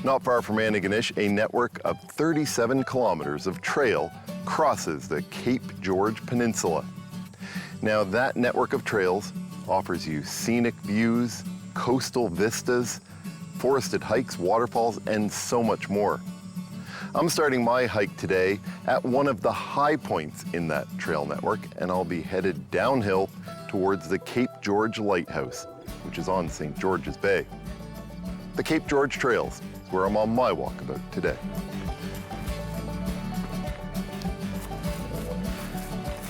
Not far from Antigonish, a network of 37 kilometers of trail crosses the Cape George Peninsula. Now, that network of trails offers you scenic views, coastal vistas, forested hikes, waterfalls, and so much more. I'm starting my hike today at one of the high points in that trail network, and I'll be headed downhill towards the Cape George Lighthouse, which is on St. George's Bay. The Cape George Trails is where I'm on my walkabout today.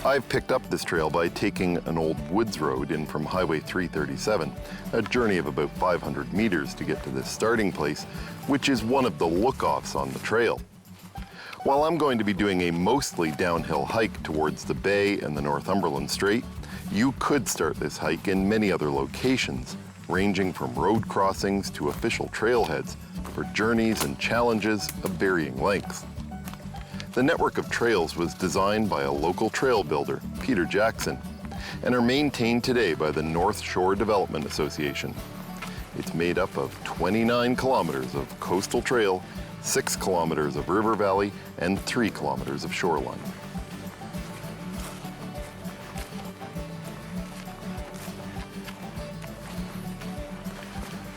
I've picked up this trail by taking an old woods road in from Highway 337, a journey of about 500 meters to get to this starting place, which is one of the look-offs on the trail. While I'm going to be doing a mostly downhill hike towards the bay and the Northumberland Strait, you could start this hike in many other locations, ranging from road crossings to official trailheads for journeys and challenges of varying lengths. The network of trails was designed by a local trail builder, Peter Jackson, and are maintained today by the North Shore Development Association. It's made up of 29 kilometers of coastal trail, 6 kilometers of river valley, and 3 kilometers of shoreline.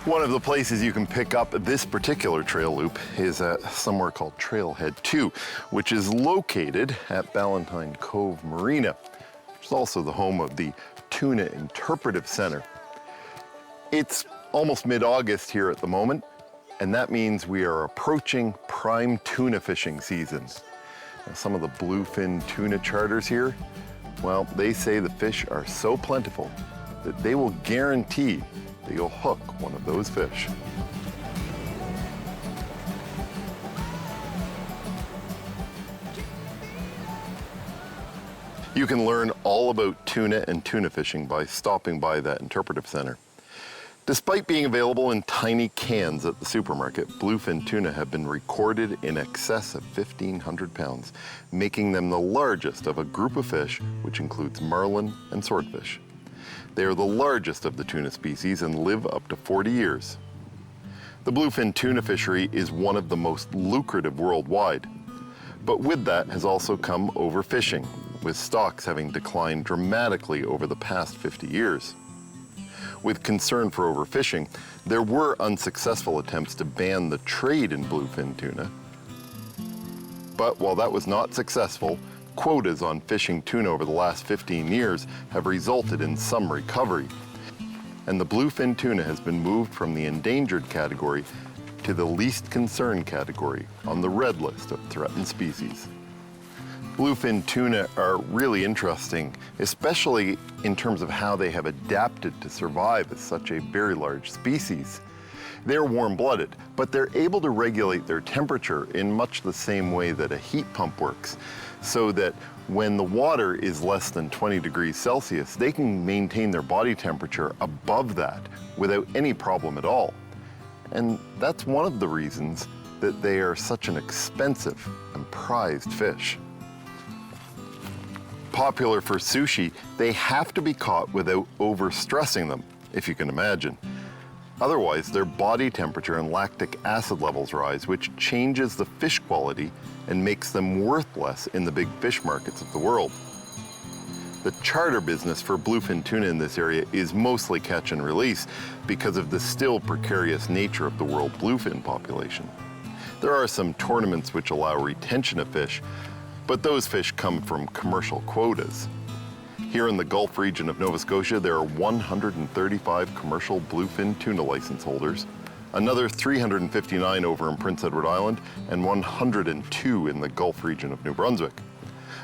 One of the places you can pick up this particular trail loop is somewhere called Trailhead 2, which is located at Ballantine Cove Marina, which is also the home of the Tuna Interpretive Center. It's almost mid-August here at the moment, and that means we are approaching prime tuna fishing season. Now, some of the bluefin tuna charters here, well, they say the fish are so plentiful that they will guarantee that you'll hook one of those fish. You can learn all about tuna and tuna fishing by stopping by that interpretive center. Despite being available in tiny cans at the supermarket, bluefin tuna have been recorded in excess of 1,500 pounds, making them the largest of a group of fish, which includes marlin and swordfish. They are the largest of the tuna species and live up to 40 years. The bluefin tuna fishery is one of the most lucrative worldwide. But with that has also come overfishing, with stocks having declined dramatically over the past 50 years. With concern for overfishing, there were unsuccessful attempts to ban the trade in bluefin tuna. But while that was not successful, quotas on fishing tuna over the last 15 years have resulted in some recovery. And the bluefin tuna has been moved from the endangered category to the least concern category on the red list of threatened species. Bluefin tuna are really interesting, especially in terms of how they have adapted to survive as such a very large species. They're warm-blooded, but they're able to regulate their temperature in much the same way that a heat pump works, so that when the water is less than 20 degrees Celsius, they can maintain their body temperature above that without any problem at all. And that's one of the reasons that they are such an expensive and prized fish. Popular for sushi, they have to be caught without overstressing them, if you can imagine. Otherwise, their body temperature and lactic acid levels rise, which changes the fish quality and makes them worth less in the big fish markets of the world. The charter business for bluefin tuna in this area is mostly catch and release because of the still precarious nature of the world bluefin population. There are some tournaments which allow retention of fish, but those fish come from commercial quotas. Here in the Gulf region of Nova Scotia, there are 135 commercial bluefin tuna license holders, another 359 over in Prince Edward Island, and 102 in the Gulf region of New Brunswick.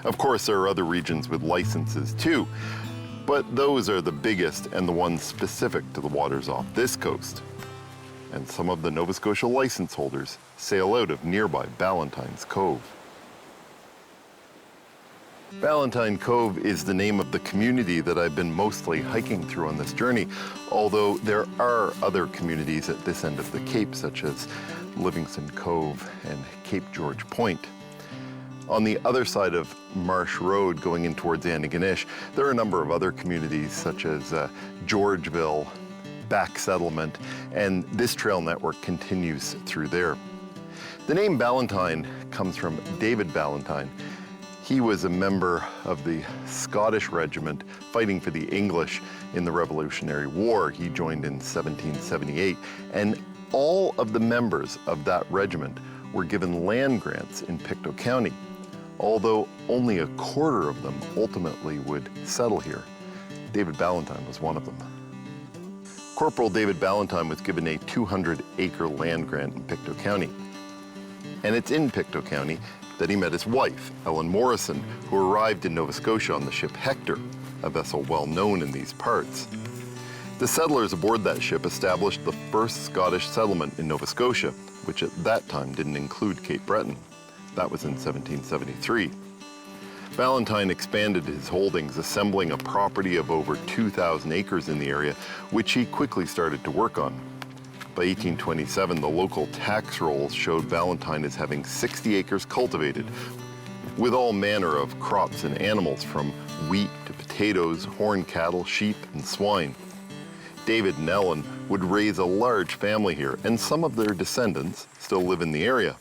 Of course, there are other regions with licenses too, but those are the biggest and the ones specific to the waters off this coast. And some of the Nova Scotia license holders sail out of nearby Ballantyne's Cove. Ballantine Cove is the name of the community that I've been mostly hiking through on this journey, although there are other communities at this end of the Cape, such as Livingston Cove and Cape George Point. On the other side of Marsh Road, going in towards Antigonish, there are a number of other communities, such as Georgeville, back settlement, and this trail network continues through there. The name Ballantyne comes from David Ballantyne. He was a member of the Scottish regiment fighting for the English in the Revolutionary War. He joined in 1778, and all of the members of that regiment were given land grants in Pictou County, although only a quarter of them ultimately would settle here. David Ballantyne was one of them. Corporal David Ballantyne was given a 200-acre land grant in Pictou County. And it's in Pictou County that he met his wife, Ellen Morrison, who arrived in Nova Scotia on the ship Hector, a vessel well known in these parts. The settlers aboard that ship established the first Scottish settlement in Nova Scotia, which at that time didn't include Cape Breton. That was in 1773. Ballantyne expanded his holdings, assembling a property of over 2,000 acres in the area, which he quickly started to work on. By 1827, the local tax rolls showed Ballantyne as having 60 acres cultivated, with all manner of crops and animals, from wheat to potatoes, horn cattle, sheep, and swine. David and Ellen would raise a large family here, and some of their descendants still live in the area.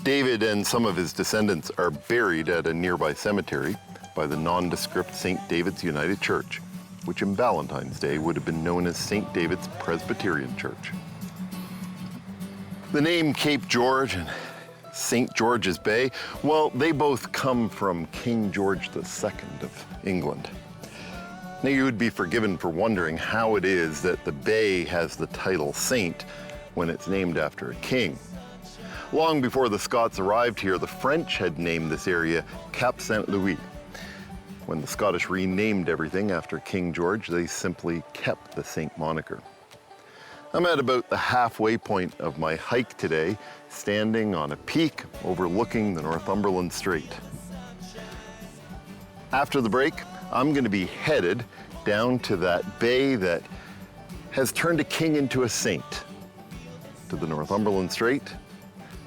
David and some of his descendants are buried at a nearby cemetery by the nondescript St. David's United Church, which in Ballantyne's day would have been known as St. David's Presbyterian Church. The name Cape George and St. George's Bay, well, they both come from King George II of England. Now, you would be forgiven for wondering how it is that the bay has the title Saint when it's named after a king. Long before the Scots arrived here, the French had named this area Cap Saint-Louis. When the Scottish renamed everything after King George, they simply kept the Saint moniker. I'm at about the halfway point of my hike today, standing on a peak overlooking the Northumberland Strait. After the break, I'm going to be headed down to that bay that has turned a king into a saint, to the Northumberland Strait,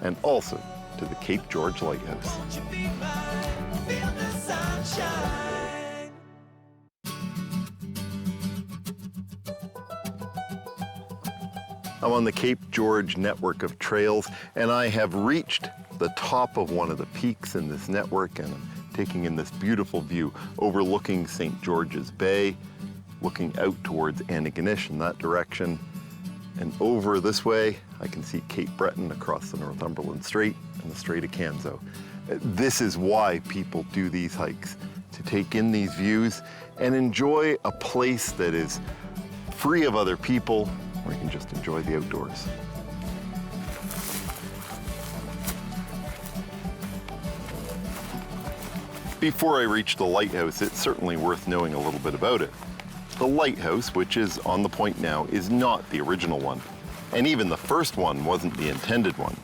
and also to the Cape George Lighthouse. I'm on the Cape George network of trails, and I have reached the top of one of the peaks in this network, and I'm taking in this beautiful view overlooking St. George's Bay, looking out towards Antigonish in that direction. And over this way, I can see Cape Breton across the Northumberland Strait and the Strait of Canso. This is why people do these hikes, to take in these views and enjoy a place that is free of other people, where you can just enjoy the outdoors. Before I reach the lighthouse, it's certainly worth knowing a little bit about it. The lighthouse, which is on the point now, is not the original one, and even the first one wasn't the intended one.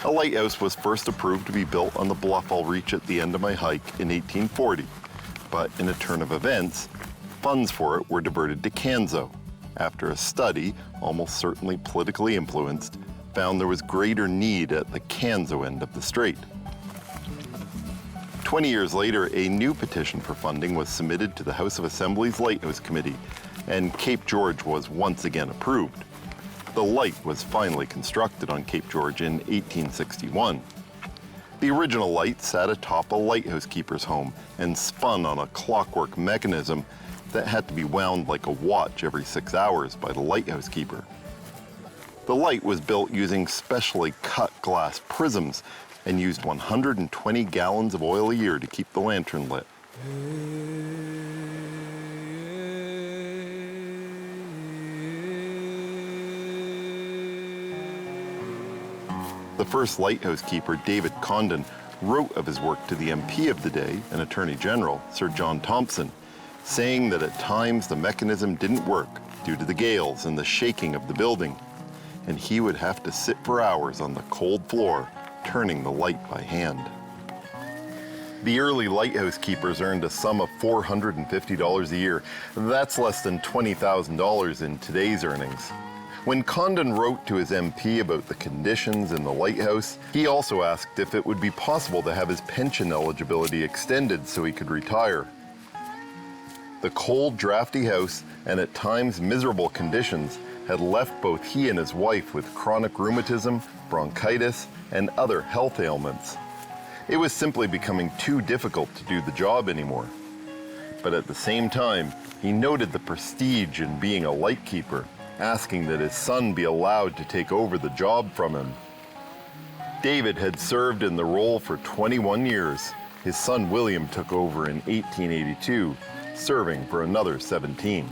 A lighthouse was first approved to be built on the bluff I'll reach at the end of my hike in 1840, but in a turn of events, funds for it were diverted to Canso, after a study, almost certainly politically influenced, found there was greater need at the Canso end of the strait. 20 years later, a new petition for funding was submitted to the House of Assembly's Lighthouse Committee, and Cape George was once again approved. The light was finally constructed on Cape George in 1861. The original light sat atop a lighthouse keeper's home and spun on a clockwork mechanism that had to be wound like a watch every 6 hours by the lighthouse keeper. The light was built using specially cut glass prisms and used 120 gallons of oil a year to keep the lantern lit. The first lighthouse keeper, David Condon, wrote of his work to the MP of the day and Attorney General, Sir John Thompson, saying that at times the mechanism didn't work due to the gales and the shaking of the building, and he would have to sit for hours on the cold floor, turning the light by hand. The early lighthouse keepers earned a sum of $450 a year. That's less than $20,000 in today's earnings. When Condon wrote to his MP about the conditions in the lighthouse, he also asked if it would be possible to have his pension eligibility extended so he could retire. The cold, drafty house and at times miserable conditions had left both he and his wife with chronic rheumatism, bronchitis, and other health ailments. It was simply becoming too difficult to do the job anymore. But at the same time, he noted the prestige in being a lightkeeper, asking that his son be allowed to take over the job from him. David had served in the role for 21 years. His son William took over in 1882, serving for another 17.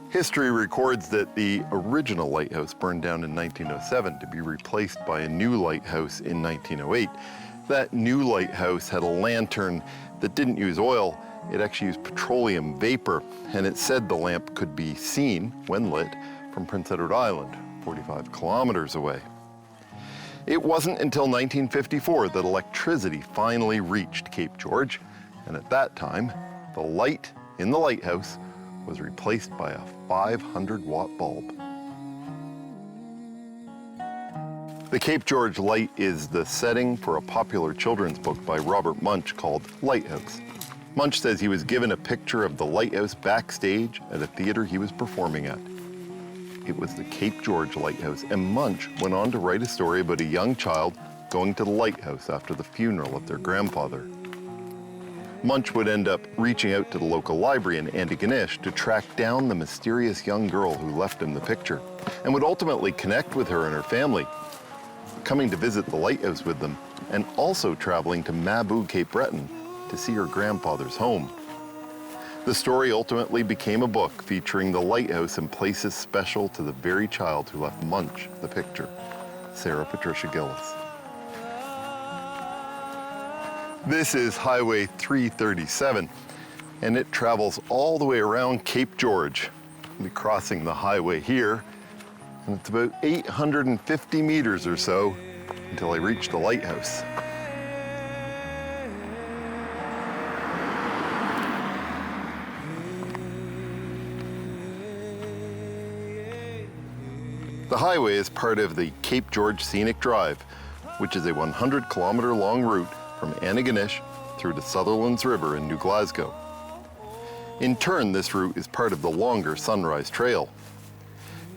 History records that the original lighthouse burned down in 1907 to be replaced by a new lighthouse in 1908. That new lighthouse had a lantern that didn't use oil. It actually used petroleum vapor, and it said the lamp could be seen, when lit, from Prince Edward Island, 45 kilometers away. It wasn't until 1954 that electricity finally reached Cape George, and at that time, the light in the lighthouse was replaced by a 500-watt bulb. The Cape George light is the setting for a popular children's book by Robert Munsch called Lighthouse. Munsch says he was given a picture of the lighthouse backstage at a theater he was performing at. It was the Cape George Lighthouse, and Munsch went on to write a story about a young child going to the lighthouse after the funeral of their grandfather. Munsch would end up reaching out to the local library in Antigonish to track down the mysterious young girl who left him the picture, and would ultimately connect with her and her family, coming to visit the lighthouse with them, and also traveling to Mabou, Cape Breton, to see her grandfather's home. The story ultimately became a book featuring the lighthouse and places special to the very child who left Munsch the picture, Sarah Patricia Gillis. This is Highway 337, and it travels all the way around Cape George. I'll be crossing the highway here, and it's about 850 meters or so until I reach the lighthouse. The highway is part of the Cape George Scenic Drive, which is a 100-kilometer long route from Antigonish through to Sutherland's River in New Glasgow. In turn, this route is part of the longer Sunrise Trail.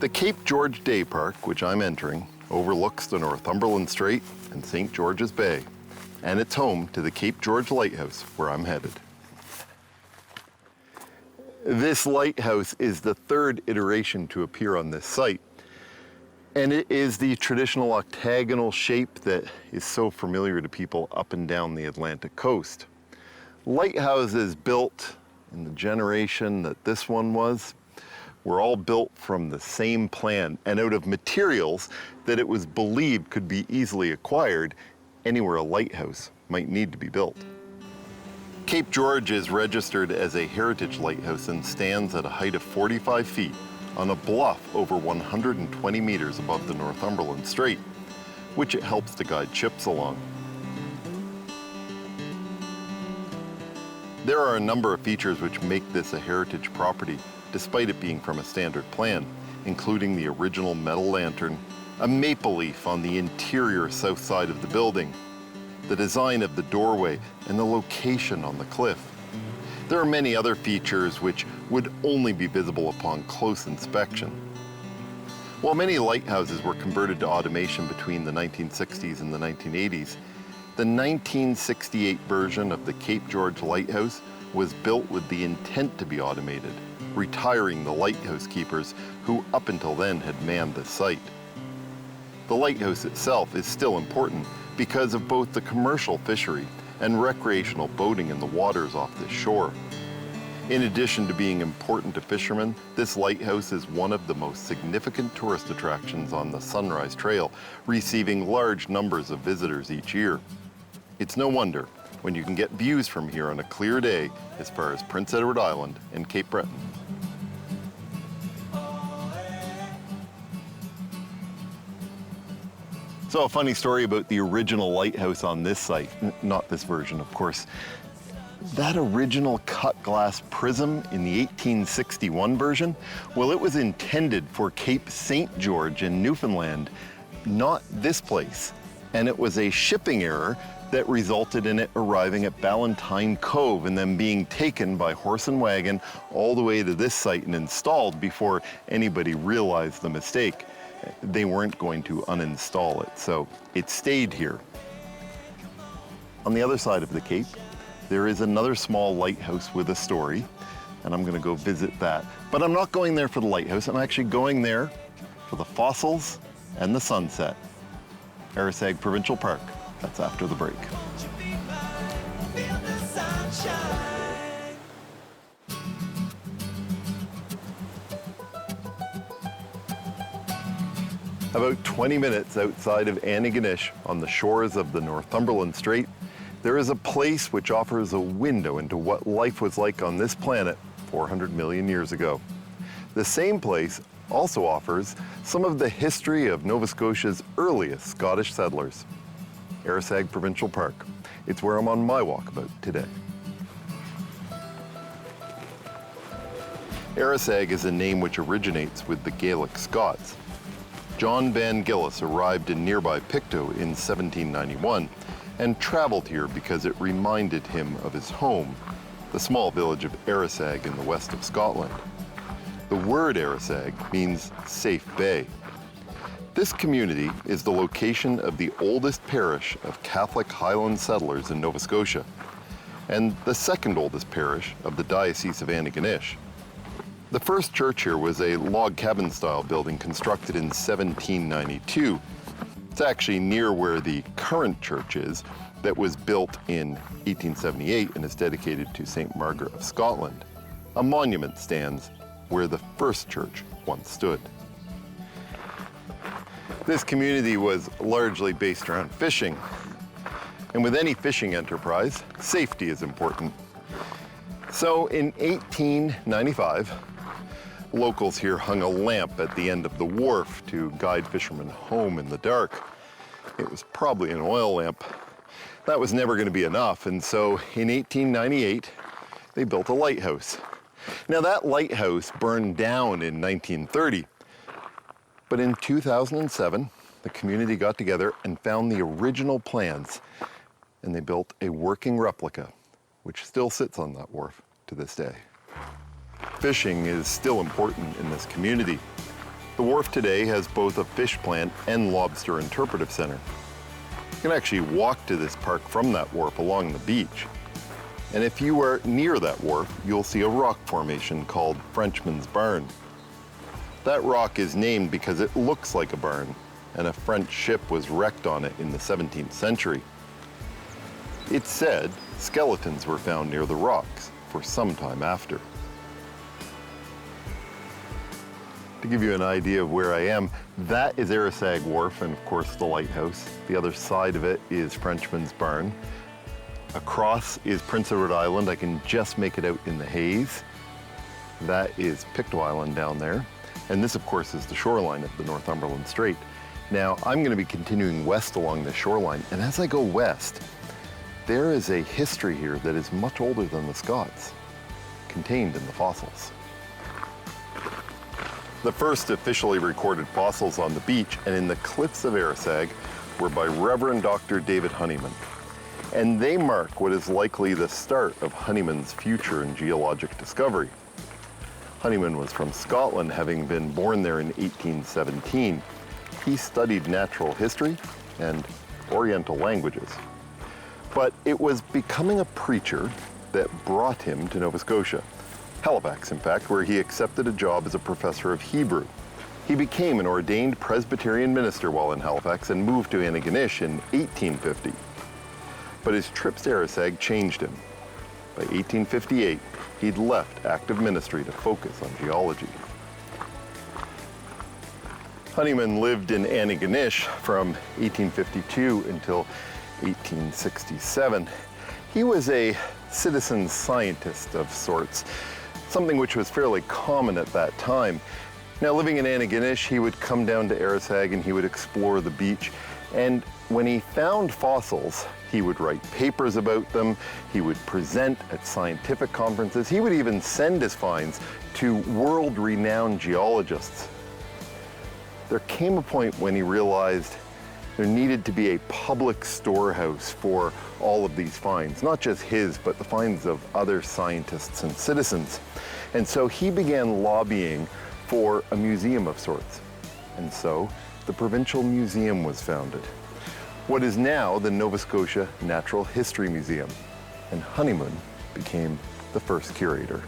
The Cape George Day Park, which I'm entering, overlooks the Northumberland Strait and St. George's Bay, and it's home to the Cape George Lighthouse, where I'm headed. This lighthouse is the third iteration to appear on this site, and it is the traditional octagonal shape that is so familiar to people up and down the Atlantic coast. Lighthouses built in the generation that this one was were all built from the same plan and out of materials that it was believed could be easily acquired anywhere a lighthouse might need to be built. Cape George is registered as a heritage lighthouse and stands at a height of 45 feet on a bluff over 120 meters above the Northumberland Strait, which it helps to guide ships along. There are a number of features which make this a heritage property, despite it being from a standard plan, including the original metal lantern, a maple leaf on the interior south side of the building, the design of the doorway, and the location on the cliff. There are many other features which would only be visible upon close inspection. While many lighthouses were converted to automation between the 1960s and the 1980s, the 1968 version of the Cape George Lighthouse was built with the intent to be automated, retiring the lighthouse keepers who up until then had manned the site. The lighthouse itself is still important because of both the commercial fishery and recreational boating in the waters off this shore. In addition to being important to fishermen, this lighthouse is one of the most significant tourist attractions on the Sunrise Trail, receiving large numbers of visitors each year. It's no wonder when you can get views from here on a clear day as far as Prince Edward Island and Cape Breton. So a funny story about the original lighthouse on this site, not this version, of course. That original cut glass prism in the 1861 version, well, it was intended for Cape St. George in Newfoundland, not this place. And it was a shipping error that resulted in it arriving at Ballantine Cove and then being taken by horse and wagon all the way to this site and installed before anybody realized the mistake. They weren't going to uninstall it, so it stayed here. On the other side of the Cape, there is another small lighthouse with a story, and I'm going to go visit that. But I'm not going there for the lighthouse, I'm actually going there for the fossils and the sunset. Arisaig Provincial Park. That's after the break. About 20 minutes outside of Antigonish, on the shores of the Northumberland Strait, there is a place which offers a window into what life was like on this planet 400 million years ago. The same place also offers some of the history of Nova Scotia's earliest Scottish settlers. Arisaig Provincial Park. It's where I'm on my walkabout today. Arisaig is a name which originates with the Gaelic Scots. John Van Gillis arrived in nearby Pictou in 1791 and traveled here because it reminded him of his home, the small village of Arisaig in the west of Scotland. The word Arisaig means safe bay. This community is the location of the oldest parish of Catholic Highland settlers in Nova Scotia, and the second oldest parish of the Diocese of Antigonish. The first church here was a log cabin style building constructed in 1792. It's actually near where the current church is, that was built in 1878 and is dedicated to St. Margaret of Scotland. A monument stands where the first church once stood. This community was largely based around fishing. And with any fishing enterprise, safety is important. So in 1895, locals here hung a lamp at the end of the wharf to guide fishermen home in the dark. It was probably an oil lamp. That was never going to be enough, and so in 1898, they built a lighthouse. Now that lighthouse burned down in 1930, but in 2007, the community got together and found the original plans, and they built a working replica, which still sits on that wharf to this day. Fishing is still important in this community. The wharf today has both a fish plant and lobster interpretive center. You can actually walk to this park from that wharf along the beach. And if you are near that wharf, you'll see a rock formation called Frenchman's Barn. That rock is named because it looks like a barn, and a French ship was wrecked on it in the 17th century. It's said skeletons were found near the rocks for some time after. To give you an idea of where I am, that is Arisaig Wharf and of course the lighthouse. The other side of it is Frenchman's Barn. Across is Prince Edward Island. I can just make it out in the haze. That is Pictou Island down there. And this, of course, is the shoreline of the Northumberland Strait. Now, I'm going to be continuing west along the shoreline, and as I go west, there is a history here that is much older than the Scots, contained in the fossils. The first officially recorded fossils on the beach and in the cliffs of Arisaig were by Reverend Dr. David Honeyman, and they mark what is likely the start of Honeyman's future in geologic discovery. Honeyman was from Scotland, having been born there in 1817. He studied natural history and Oriental languages. But it was becoming a preacher that brought him to Nova Scotia. Halifax, in fact, where he accepted a job as a professor of Hebrew. He became an ordained Presbyterian minister while in Halifax and moved to Antigonish in 1850. But his trips to Arisaig changed him. By 1858, he'd left active ministry to focus on geology. Honeyman lived in Antigonish from 1852 until 1867. He was a citizen scientist of sorts, something which was fairly common at that time. Now, living in Antigonish, he would come down to Arisaig and he would explore the beach. And when he found fossils, he would write papers about them, he would present at scientific conferences, he would even send his finds to world-renowned geologists. There came a point when he realized There needed to be a public storehouse for all of these finds, not just his, but the finds of other scientists and citizens. And so he began lobbying for a museum of sorts. And so the Provincial Museum was founded, what is now the Nova Scotia Natural History Museum. And Honeymoon became the first curator.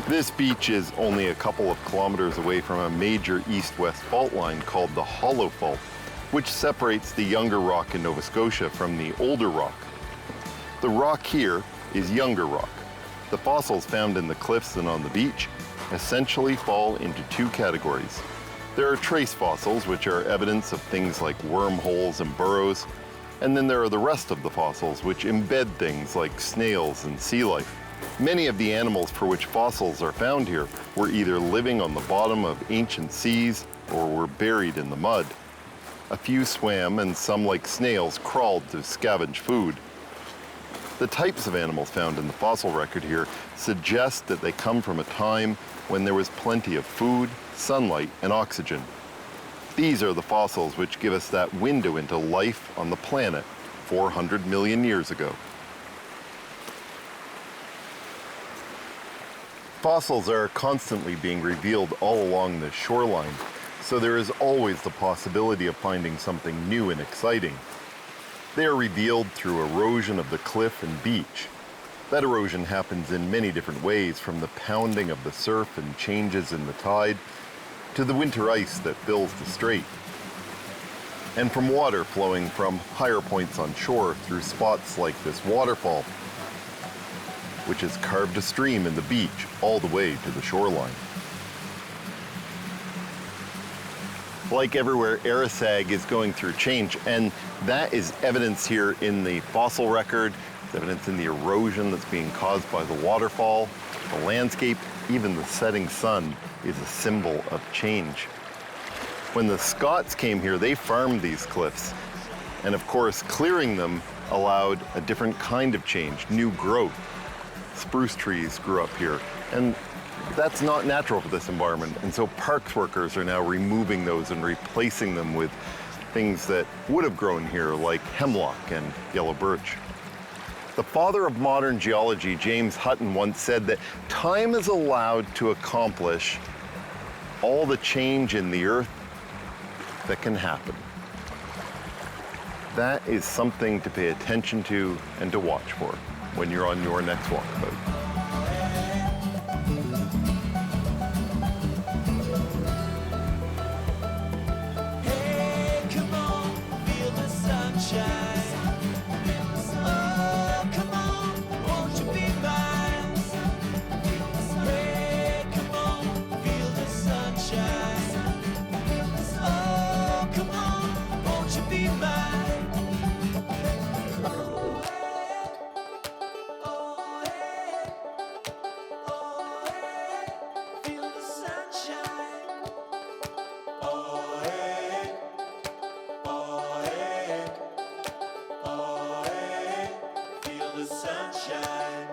This beach is only a couple of kilometers away from a major east-west fault line called the Hollow Fault, which separates the younger rock in Nova Scotia from the older rock. The rock here is younger rock. The fossils found in the cliffs and on the beach essentially fall into two categories. There are trace fossils, which are evidence of things like wormholes and burrows, and then there are the rest of the fossils, which embed things like snails and sea life. Many of the animals for which fossils are found here were either living on the bottom of ancient seas or were buried in the mud. A few swam and some, like snails, crawled to scavenge food. The types of animals found in the fossil record here suggest that they come from a time when there was plenty of food, sunlight, and oxygen. These are the fossils which give us that window into life on the planet 400 million years ago. Fossils are constantly being revealed all along the shoreline, so there is always the possibility of finding something new and exciting. They are revealed through erosion of the cliff and beach. That erosion happens in many different ways, from the pounding of the surf and changes in the tide, to the winter ice that fills the strait, and from water flowing from higher points on shore through spots like this waterfall, which has carved a stream in the beach all the way to the shoreline. Like everywhere, Arisag is going through change, and that is evidence here in the fossil record. It's evidence in the erosion that's being caused by the waterfall, the landscape. Even the setting sun is a symbol of change. When the Scots came here, they farmed these cliffs, and of course, clearing them allowed a different kind of change, new growth. Spruce trees grew up here, and that's not natural for this environment. And so parks workers are now removing those and replacing them with things that would have grown here, like hemlock and yellow birch. The father of modern geology, James Hutton, once said that time is allowed to accomplish all the change in the earth that can happen. That is something to pay attention to and to watch for when you're on your next walkabout. Hey, come on, feel the sunshine. Oh, come on, won't you be mine? Hey, come on, feel the sunshine. Oh, come on, won't you be mine? Sunshine.